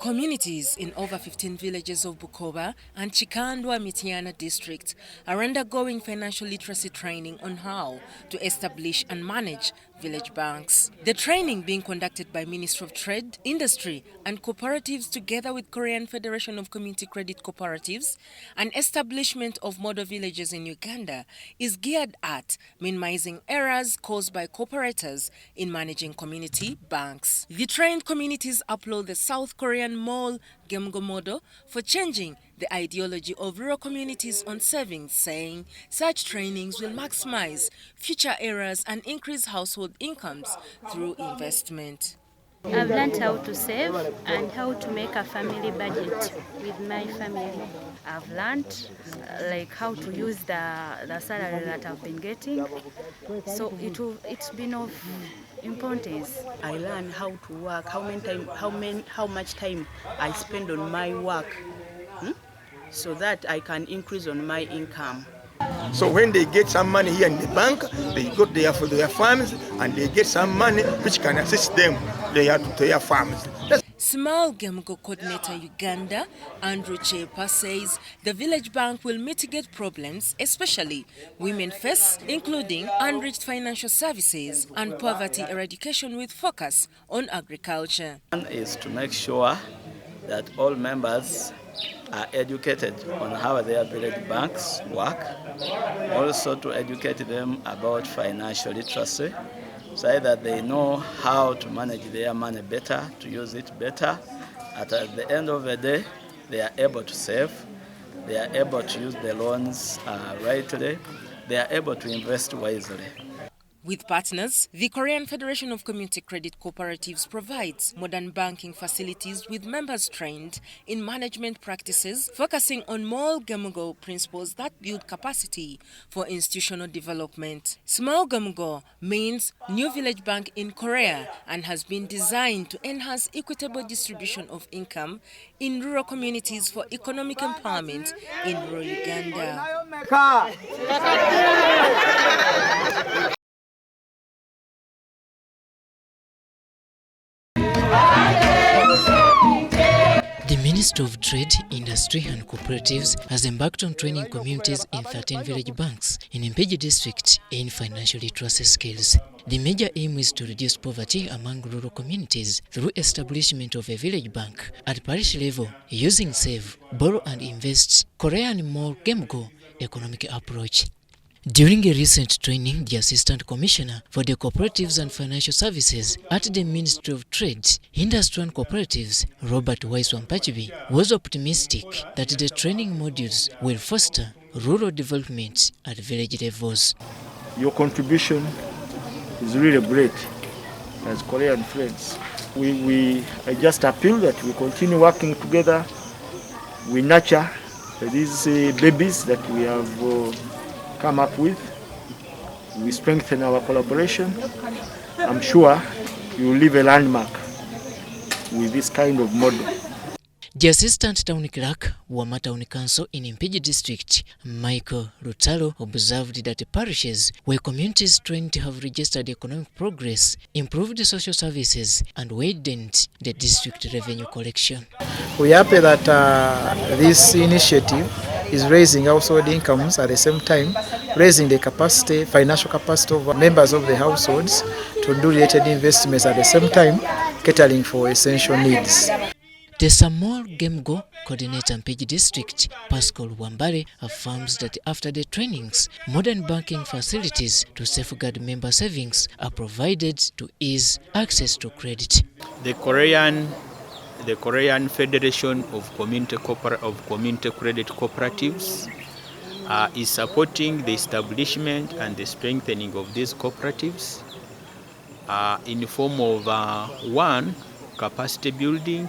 Communities in over 15 villages of Bukoba and Chikandwa Mitiana districts are undergoing financial literacy training on how to establish and manage village banks. The training being conducted by Ministry of Trade, Industry and Cooperatives together with Korean Federation of Community Credit Cooperatives and establishment of model villages in Uganda is geared at minimizing errors caused by cooperators in managing community banks. The trained communities upload the South Korean Mall Gemgo model for changing the ideology of rural communities on savings, saying such trainings will maximize future errors and increase household incomes through investment. I've learned how to save and how to make a family budget with my family. I've learned how to use the salary that I've been getting, so it's been of importance. I learned how to work, how much time I spend on my work, so that I can increase on my income. So when they get some money here in the bank, they go there for their farms and they get some money which can assist them to their farms. 새마을금고 coordinator Uganda, Andrew Chepa, says the village bank will mitigate problems, especially women face, including unreached financial services and poverty eradication with focus on agriculture. One is to make sure that all members are educated on how their village banks work, also to educate them about financial literacy, so that they know how to manage their money better, to use it better. At the end of the day, they are able to save, they are able to use the loans rightly, they are able to invest wisely. With partners, the Korean Federation of Community Credit Cooperatives provides modern banking facilities with members trained in management practices, focusing on Small-Gemgo principles that build capacity for institutional development. Small-Gemgo means New Village Bank in Korea and has been designed to enhance equitable distribution of income in rural communities for economic empowerment in rural Uganda. The Ministry of Trade, Industry and Cooperatives has embarked on training communities in 13 village banks in Mpigi district in financial literacy skills. The major aim is to reduce poverty among rural communities through establishment of a village bank at parish level using Save, Borrow and Invest, Korean Small-Gemgo economic approach. During a recent training, the Assistant Commissioner for the Cooperatives and Financial Services at the Ministry of Trade, Industry and Cooperatives, Robert Waiswampachibi, was optimistic that the training modules will foster rural development at village levels. Your contribution is really great as Korean friends. I just appeal that we continue working together. We nurture these babies that we have come up with. We strengthen our collaboration. I'm sure you will leave a landmark with this kind of model. The Assistant Town Clerk, Wama Town Council in Mpigi District, Michael Rutalo, observed that the parishes where communities trained have registered economic progress, improved the social services and widened the district revenue collection. We are happy that this initiative is raising household incomes at the same time, raising the capacity, financial capacity of members of the households to do related investments at the same time, catering for essential needs. The Small-Gemgo coordinator Mpigi District, Pascal Wambare, affirms that after the trainings, modern banking facilities to safeguard member savings are provided to ease access to credit. The Korean Federation of Community Credit Cooperatives is supporting the establishment and the strengthening of these cooperatives in the form of one, capacity building.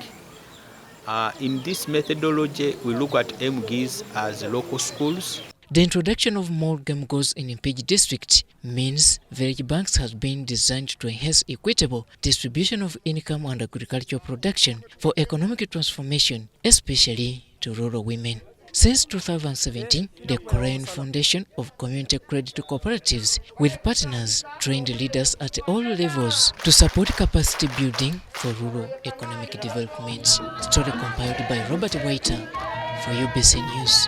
In this methodology, we look at MGs as local schools. The introduction of more Gemgos in Mpigi district means village banks have been designed to enhance equitable distribution of income and agricultural production for economic transformation, especially to rural women. Since 2017, the Korean Foundation of Community Credit Cooperatives, with partners, trained leaders at all levels to support capacity building for rural economic development. Story compiled by Robert Waiter for UBC News.